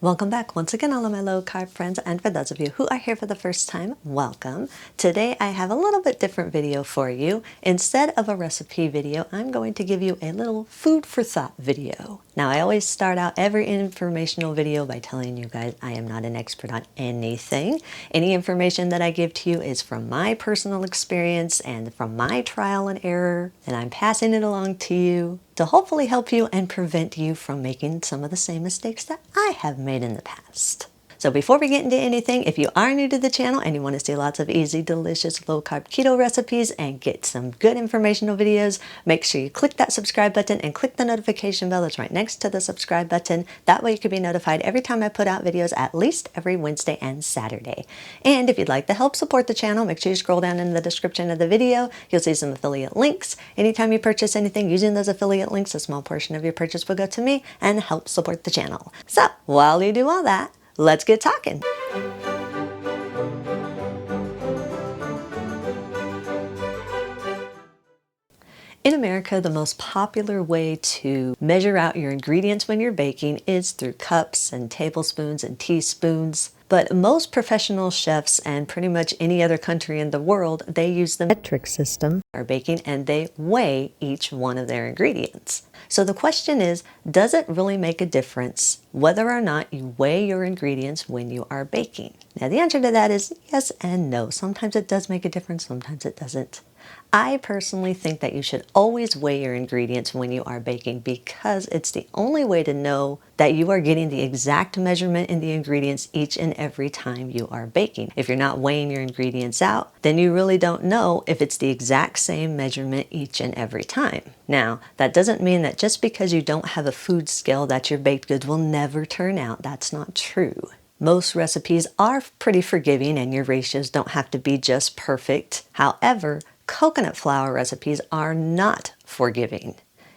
Welcome back once again, all of my low carb friends, and for those of you who are here for the first time, welcome. Today I have a little bit different video for you. Instead of a recipe video, I'm going to give you a little food for thought video. Now, I always start out every informational video by telling you guys I am not an expert on anything. Any information that I give to you is from my personal experience and from my trial and error, and I'm passing it along to you to hopefully help you and prevent you from making some of the same mistakes that I have made in the past. So before we get into anything, if you are new to the channel and you want to see lots of easy, delicious, low-carb keto recipes and get some good informational videos, make sure you click that subscribe button and click the notification bell that's right next to the subscribe button. That way you can be notified every time I put out videos, at least every Wednesday and Saturday. And if you'd like to help support the channel, make sure you scroll down in the description of the video. You'll see some affiliate links. Anytime you purchase anything using those affiliate links, a small portion of your purchase will go to me and help support the channel. So while you do all that, let's get talking. In America, the most popular way to measure out your ingredients when you're baking is through cups and tablespoons and teaspoons. But most professional chefs and pretty much any other country in the world, they use the metric system for baking and they weigh each one of their ingredients. So the question is, does it really make a difference whether or not you weigh your ingredients when you are baking? Now the answer to that is yes and no. Sometimes it does make a difference, sometimes it doesn't. I personally think that you should always weigh your ingredients when you are baking because it's the only way to know that you are getting the exact measurement in the ingredients each and every time you are baking. If you're not weighing your ingredients out, then you really don't know if it's the exact same measurement each and every time. Now, that doesn't mean that just because you don't have a food scale that your baked goods will never turn out. That's not true. Most recipes are pretty forgiving and your ratios don't have to be just perfect. However, coconut flour recipes are not forgiving.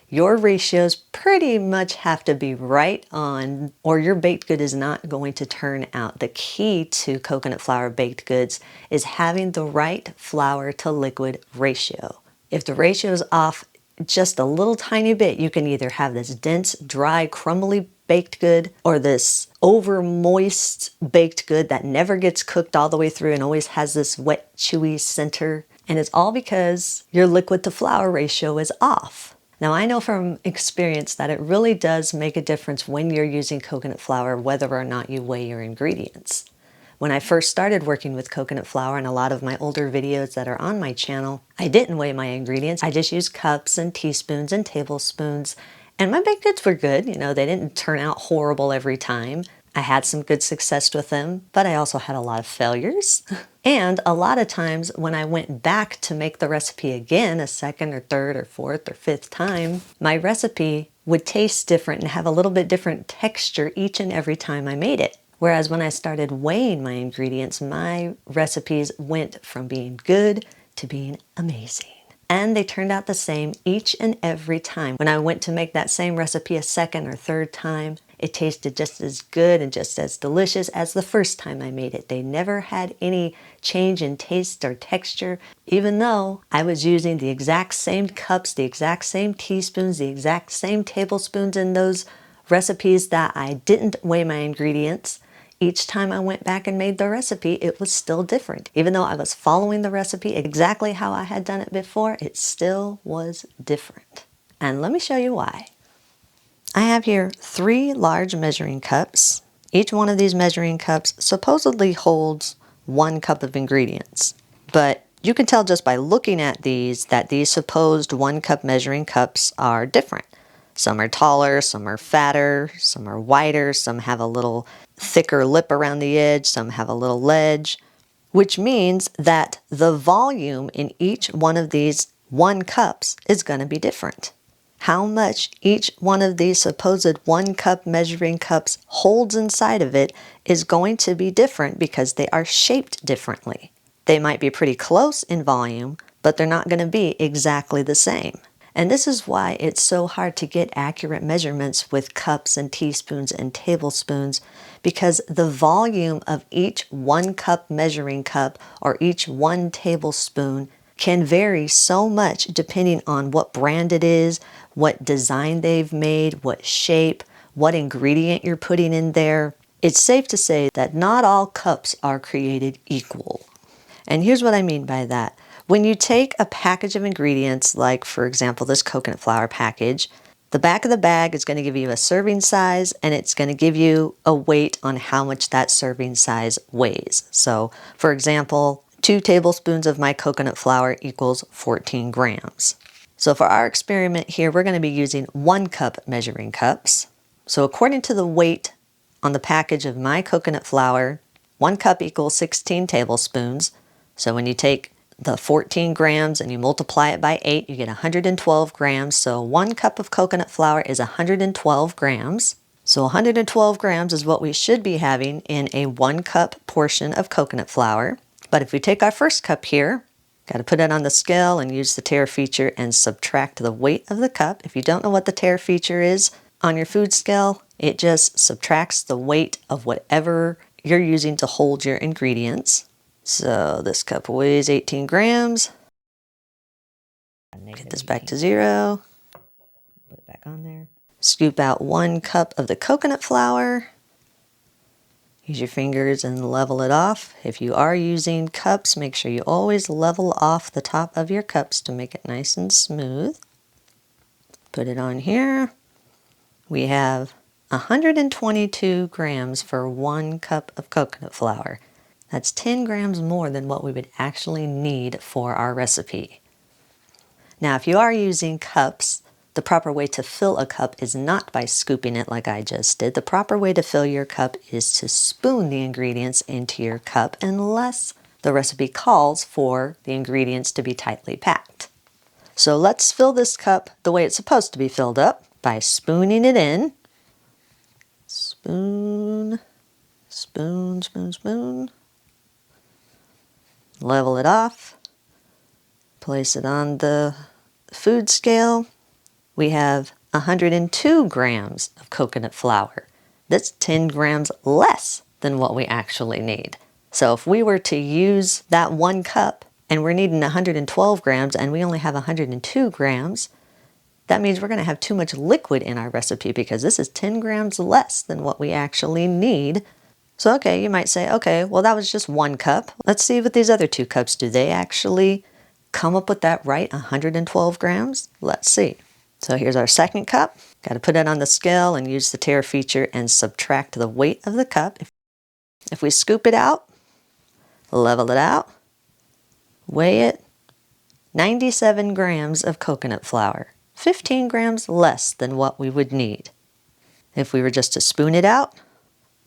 Your ratios pretty much have to be right on or your baked good is not going to turn out. The key to coconut flour baked goods is having the right flour to liquid ratio. If the ratio is off just a little tiny bit, you can either have this dense, dry, crumbly baked good or this over moist baked good that never gets cooked all the way through and always has this wet, chewy center. And it's all because your liquid to flour ratio is off. Now I know from experience that it really does make a difference when you're using coconut flour whether or not you weigh your ingredients. When I first started working with coconut flour and a lot of my older videos that are on my channel, I didn't weigh my ingredients. I just used cups and teaspoons and tablespoons. And my baked goods were good. You know, they didn't turn out horrible every time. I had some good success with them, but I also had a lot of failures. And a lot of times when I went back to make the recipe again, a second or third or fourth or fifth time, my recipe would taste different and have a little bit different texture each and every time I made it. Whereas when I started weighing my ingredients, my recipes went from being good to being amazing. And they turned out the same each and every time. When I went to make that same recipe a second or third time, it tasted just as good and just as delicious as the first time I made it. They never had any change in taste or texture, even though I was using the exact same cups, the exact same teaspoons, the exact same tablespoons in those recipes that I didn't weigh my ingredients. Each time I went back and made the recipe, it was still different. Even though I was following the recipe exactly how I had done it before, it still was different. And let me show you why. I have here 3 large measuring cups. Each one of these measuring cups supposedly holds 1 cup of ingredients. But you can tell just by looking at these that these supposed 1 cup measuring cups are different. Some are taller, some are fatter, some are wider, some have a little thicker lip around the edge, some have a little ledge, which means that the volume in each one of these 1 cups is going to be different. How much each one of these supposed 1 cup measuring cups holds inside of it is going to be different because they are shaped differently. They might be pretty close in volume, but they're not going to be exactly the same. And this is why it's so hard to get accurate measurements with cups and teaspoons and tablespoons, because the volume of each 1 cup measuring cup or each 1 tablespoon can vary so much depending on what brand it is, what design they've made, what shape, what ingredient you're putting in there. it's safe to say that not all cups are created equal. And here's what I mean by that. When you take a package of ingredients, like for example this coconut flour package, the back of the bag is going to give you a serving size and it's going to give you a weight on how much that serving size weighs. So for example, 2 tablespoons of my coconut flour equals 14 grams. So for our experiment here, we're going to be using 1 cup measuring cups. So according to the weight on the package of my coconut flour, 1 cup equals 16 tablespoons. So when you take the 14 grams and you multiply it by 8, you get 112 grams. So 1 cup of coconut flour is 112 grams. So 112 grams is what we should be having in a 1 cup portion of coconut flour. But if we take our first cup here, got to put it on the scale and use the tare feature and subtract the weight of the cup. If you don't know what the tare feature is on your food scale, it just subtracts the weight of whatever you're using to hold your ingredients. So this cup weighs 18 grams. Get this back to 0. Put it back on there. Scoop out 1 cup of the coconut flour. Use your fingers and level it off. If you are using cups, make sure you always level off the top of your cups to make it nice and smooth. Put it on here. We have 122 grams for 1 cup of coconut flour. That's 10 grams more than what we would actually need for our recipe. Now, if you are using cups, the proper way to fill a cup is not by scooping it like I just did. The proper way to fill your cup is to spoon the ingredients into your cup unless the recipe calls for the ingredients to be tightly packed. So let's fill this cup the way it's supposed to be filled up by spooning it in. Spoon, spoon, spoon, spoon. Level it off. Place it on the food scale. We have 102 grams of coconut flour. That's 10 grams less than what we actually need. So if we were to use that 1 cup and we're needing 112 grams and we only have 102 grams, that means we're going to have too much liquid in our recipe because this is 10 grams less than what we actually need. So okay, you might say, okay, well that was just 1 cup. Let's see what these other 2 cups do. They actually come up with that right 112 grams? Let's see. So here's our second cup. Got to put it on the scale and use the tare feature and subtract the weight of the cup. If we scoop it out, level it out, weigh it, 97 grams of coconut flour, 15 grams less than what we would need. If we were just to spoon it out,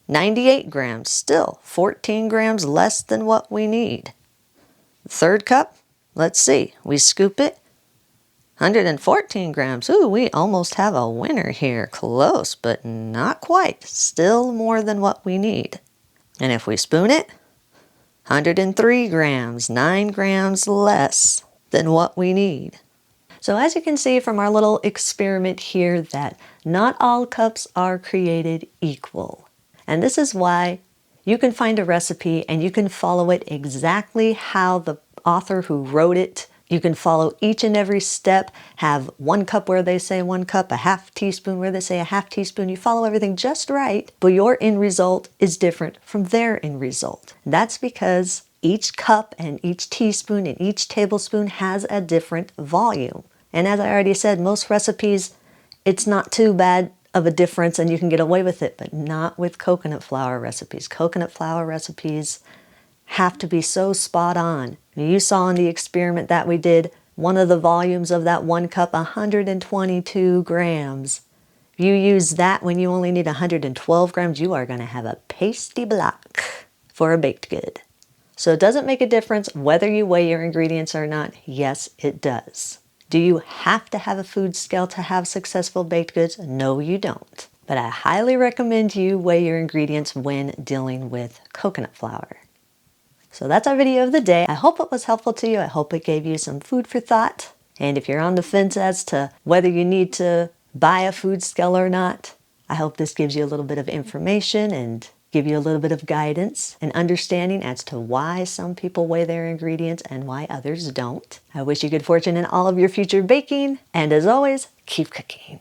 98 grams, still 14 grams less than what we need. The third cup, let's see, we scoop it, 114 grams. Ooh, we almost have a winner here. Close, but not quite. Still more than what we need. And if we spoon it, 103 grams, 9 grams less than what we need. So as you can see from our little experiment here that not all cups are created equal. And this is why you can find a recipe and you can follow it exactly how the author who wrote it. You can follow each and every step, have 1 cup where they say 1 cup, a half teaspoon where they say a half teaspoon. You follow everything just right, but your end result is different from their end result. That's because each cup and each teaspoon and each tablespoon has a different volume. And as I already said, most recipes, it's not too bad of a difference and you can get away with it, but not with coconut flour recipes. Coconut flour recipes have to be so spot on. You saw in the experiment that we did, one of the volumes of that 1 cup, 122 grams. If you use that when you only need 112 grams, you are going to have a pasty block for a baked good. So it doesn't make a difference whether you weigh your ingredients or not. Yes, it does. Do you have to have a food scale to have successful baked goods? No, you don't. But I highly recommend you weigh your ingredients when dealing with coconut flour. So that's our video of the day. I hope it was helpful to you. I hope it gave you some food for thought. And if you're on the fence as to whether you need to buy a food scale or not, I hope this gives you a little bit of information and give you a little bit of guidance and understanding as to why some people weigh their ingredients and why others don't. I wish you good fortune in all of your future baking. And as always, keep cooking.